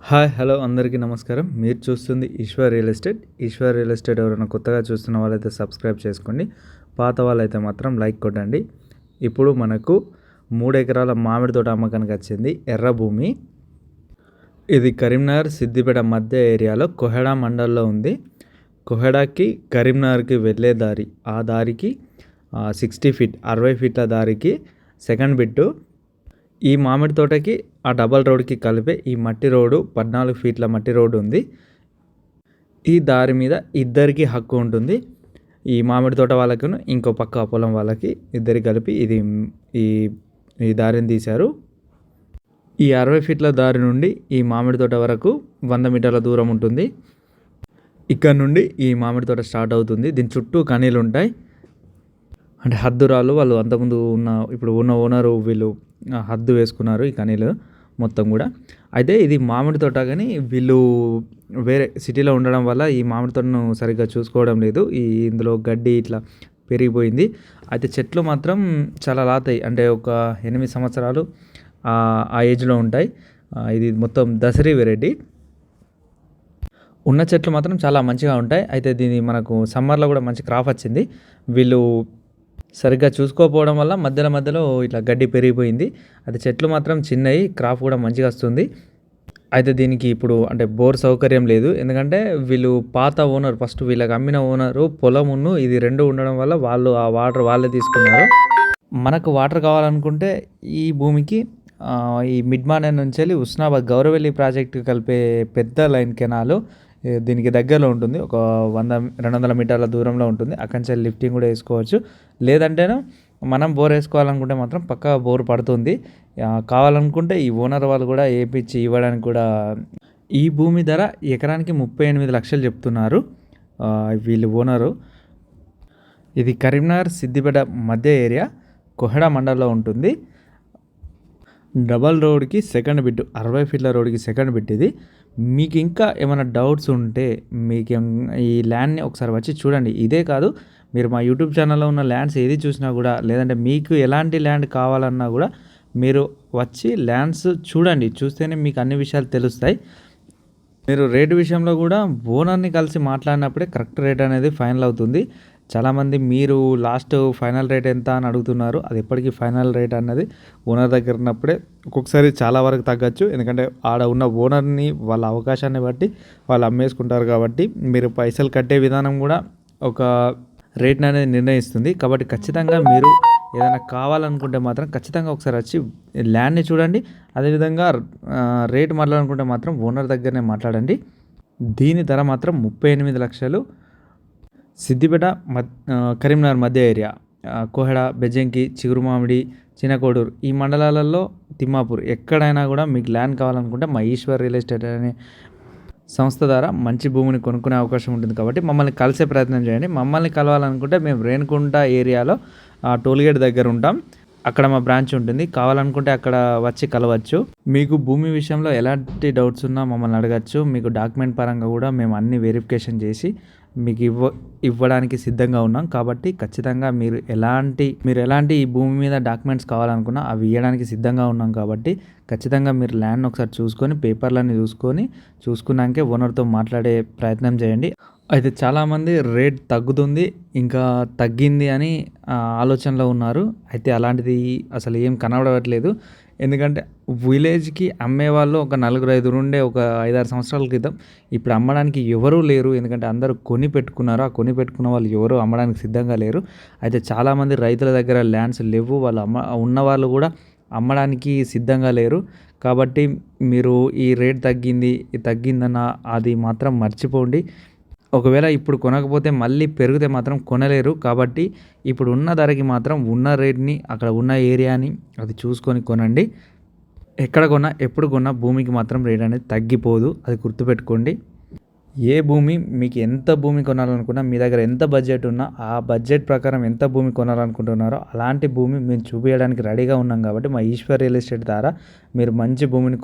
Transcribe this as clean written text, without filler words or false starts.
Hi hello అందరికీ నమస్కారం. మీరు చూస్తుంది Ishwar real estate. Ishwar real estate ఎవరైనా కొత్తగా చూస్తున్న వాళ్ళైతే సబ్స్క్రైబ్ చేసుకోండి. పాత వాళ్ళైతే మాత్రం లైక్ కొట్టండి. ఇప్పుడు మనకు 3 ఎకరాల మామిడి తోట అమ్మకానికి వచ్చింది. ఎర్ర భూమి. ఇది కరీంనగర్ సిద్దిపేట మధ్య ఏరియాలో కొహెడా మండల్లో ఉంది. కొహెడాకి కరీంనగర్కి వెళ్ళే దారి, ఆ దారికి 60 ఫీట్ 60 ఫీట్ల దారికి సెకండ్ బిట్టు. ఈ మామిడి తోటకి ఆ డబల్ రోడ్కి కలిపే ఈ మట్టి రోడ్డు 14 ఫీట్ల మట్టి రోడ్డు ఉంది. ఈ దారి మీద ఇద్దరికి హక్కు ఉంటుంది. ఈ మామిడి తోట వాళ్ళకును ఇంకో పక్క పొలం వాళ్ళకి ఇద్దరికి కలిపి ఈ ఈ దారిని తీశారు. ఈ 60 ఫీట్ల దారి నుండి ఈ మామిడి తోట వరకు 100 మీటర్ల దూరం ఉంటుంది. ఇక్కడ నుండి ఈ మామిడి తోట స్టార్ట్ అవుతుంది. దీని చుట్టూ కనీలు ఉంటాయి. అంటే హద్దురాలు వాళ్ళు అంతకుముందు ఇప్పుడు ఉన్న ఓనరు వీళ్ళు హద్దు వేసుకున్నారు ఈ కనీలు మొత్తం కూడా. అయితే ఇది మామిడి తోట, కానీ వీళ్ళు వేరే సిటీలో ఉండడం వల్ల ఈ మామిడి తోటను సరిగ్గా చూసుకోవడం లేదు. ఇందులో గడ్డి ఇట్లా పెరిగిపోయింది. అయితే చెట్లు మాత్రం చాలా లాతాయి, అంటే ఒక 8 సంవత్సరాలు ఆ ఏజ్లో ఉంటాయి. ఇది మొత్తం దసరీ వెరైటీ. ఉన్న చెట్లు మాత్రం చాలా మంచిగా ఉంటాయి. అయితే దీని మనకు సమ్మర్లో కూడా మంచి క్రాప్ వచ్చింది. వీళ్ళు సరిగ్గా చూసుకోకపోవడం వల్ల మధ్యలో ఇట్లా గడ్డి పెరిగిపోయింది. అది చెట్లు మాత్రం చిన్నవి, క్రాప్ కూడా మంచిగా వస్తుంది. అయితే దీనికి ఇప్పుడు అంటే బోర్ సౌకర్యం లేదు. ఎందుకంటే వీళ్ళు పాత ఓనర్, ఫస్ట్ వీళ్ళకి అమ్మిన ఓనరు పొలమును ఇది 2 ఉండడం వల్ల వాళ్ళు ఆ వాటర్ వాళ్ళే తీసుకున్నారు. మనకు వాటర్ కావాలనుకుంటే ఈ భూమికి ఈ మిడ్మానేర్ నుంచి వెళ్ళి ఉస్నాబాద్ గౌరవెల్లి ప్రాజెక్టు కలిపే పెద్ద లైన్ కెనాలు దీనికి దగ్గరలో ఉంటుంది. ఒక 100-200 మీటర్ల దూరంలో ఉంటుంది. అక్కడి నుంచి లిఫ్టింగ్ కూడా వేసుకోవచ్చు. లేదంటేనే మనం బోర్ వేసుకోవాలనుకుంటే మాత్రం పక్కా బోర్ పడుతుంది. కావాలనుకుంటే ఈ ఓనర్ వాళ్ళు కూడా వేయించి ఇవ్వడానికి కూడా. ఈ భూమి ధర ఎకరానికి 38 లక్షలు చెప్తున్నారు వీళ్ళు ఓనరు. ఇది కరీంనగర్ సిద్దిపేట మధ్య ఏరియా కొహెడా మండల్లో ఉంటుంది. డబల్ రోడ్కి సెకండ్ బిట్, 60 ఫీట్ల రోడ్కి సెకండ్ బిట్ ఇది. మీకు ఇంకా ఏమైనా డౌట్స్ ఉంటే మీకు ఈ ల్యాండ్ని ఒకసారి వచ్చి చూడండి. ఇదే కాదు, మీరు మా యూట్యూబ్ ఛానల్లో ఉన్న ల్యాండ్స్ ఏది చూసినా కూడా, లేదంటే మీకు ఎలాంటి ల్యాండ్ కావాలన్నా కూడా మీరు వచ్చి ల్యాండ్స్ చూడండి. చూస్తేనే మీకు అన్ని విషయాలు తెలుస్తాయి. మీరు రేటు విషయంలో కూడా ఓనర్ని కలిసి మాట్లాడినప్పుడే కరెక్ట్ రేట్ అనేది ఫైనల్ అవుతుంది. చాలామంది మీరు లాస్ట్ ఫైనల్ రేట్ ఎంత అని అడుగుతున్నారు. అది ఎప్పటికీ ఫైనల్ రేట్ అన్నది ఓనర్ దగ్గర ఉన్నప్పుడే. ఒక్కొక్కసారి చాలా వరకు తగ్గచ్చు, ఎందుకంటే ఆడ ఉన్న ఓనర్ని వాళ్ళ అవకాశాన్ని బట్టి వాళ్ళు అమ్మేసుకుంటారు. కాబట్టి మీరు పైసలు కట్టే విధానం కూడా ఒక రేట్ని అనేది నిర్ణయిస్తుంది. కాబట్టి ఖచ్చితంగా మీరు ఏదైనా కావాలనుకుంటే మాత్రం ఖచ్చితంగా ఒకసారి వచ్చి ల్యాండ్ని చూడండి. అదేవిధంగా రేట్ మాట్లాడాలనుకుంటే మాత్రం ఓనర్ దగ్గరనే మాట్లాడండి. దీని ధర మాత్రం 38 లక్షలు. సిద్దిపేట కరీంనగర్ మధ్య ఏరియా కోహెడా, బెజ్జంకి, చిగురుమామిడి, చిన్నకోడూరు ఈ మండలాలలో తిమ్మాపూర్ ఎక్కడైనా కూడా మీకు ల్యాండ్ కావాలనుకుంటే మా ఈశ్వర్ రియల్ ఎస్టేట్ అనే సంస్థ ద్వారా మంచి భూమిని కొనుక్కునే అవకాశం ఉంటుంది. కాబట్టి మమ్మల్ని కలిసే ప్రయత్నం చేయండి. మమ్మల్ని కలవాలనుకుంటే మేము రేణుకుంట ఏరియాలో టోల్గేట్ దగ్గర ఉంటాం. అక్కడ మా బ్రాంచ్ ఉంటుంది. కావాలనుకుంటే అక్కడ వచ్చి కలవచ్చు. మీకు భూమి విషయంలో ఎలాంటి డౌట్స్ ఉన్నా మమ్మల్ని అడగచ్చు. మీకు డాక్యుమెంట్ పరంగా కూడా మేము అన్ని వెరిఫికేషన్ చేసి మీకు ఇవ్వడానికి సిద్ధంగా ఉన్నాం. కాబట్టి ఖచ్చితంగా మీరు ఎలాంటి ఈ భూమి మీద డాక్యుమెంట్స్ కావాలనుకున్నా అవి ఇవ్వడానికి సిద్ధంగా ఉన్నాం. కాబట్టి ఖచ్చితంగా మీరు ల్యాండ్ ఒకసారి చూసుకొని పేపర్లన్నీ చూసుకున్నాకే ఓనర్తో మాట్లాడే ప్రయత్నం చేయండి. అయితే చాలామంది రేట్ తగ్గుతుంది, ఇంకా తగ్గింది అని ఆలోచనలో ఉన్నారు. అయితే అలాంటిది అసలు ఏం కనబడట్లేదు. ఎందుకంటే విలేజ్కి అమ్మేవాళ్ళు ఒక 4-5 ఉండే ఒక 5-6 సంవత్సరాల క్రితం. ఇప్పుడు అమ్మడానికి ఎవరూ లేరు. ఎందుకంటే అందరూ కొని పెట్టుకున్నారు. ఆ కొని పెట్టుకున్న వాళ్ళు ఎవరు అమ్మడానికి సిద్ధంగా లేరు. అయితే చాలామంది రైతుల దగ్గర ల్యాండ్స్ లేవు. వాళ్ళు ఉన్నవాళ్ళు కూడా అమ్మడానికి సిద్ధంగా లేరు. కాబట్టి మీరు ఈ రేట్ తగ్గిందన్న అది మాత్రం మర్చిపోండి. ఒకవేళ ఇప్పుడు కొనకపోతే మళ్ళీ పెరిగితే మాత్రం కొనలేరు. కాబట్టి ఇప్పుడు ఉన్న ధరకి మాత్రం ఉన్న రేట్ని, అక్కడ ఉన్న ఏరియాని అది చూసుకొని కొనండి. ఎక్కడ కొన్నా ఎప్పుడు కొన్నా భూమికి మాత్రం రేట్ అనేది తగ్గిపోదు, అది గుర్తుపెట్టుకోండి. ఏ భూమి మీకు ఎంత భూమి కొనాలనుకున్నా, మీ దగ్గర ఎంత బడ్జెట్ ఉన్నా ఆ బడ్జెట్ ప్రకారం ఎంత భూమి కొనాలనుకుంటున్నారో అలాంటి భూమి మేము చూపించడానికి రెడీగా ఉన్నాం. కాబట్టి మా ఈశ్వర్ రియల్ ఎస్టేట్ ద్వారా మీరు మంచి భూమిని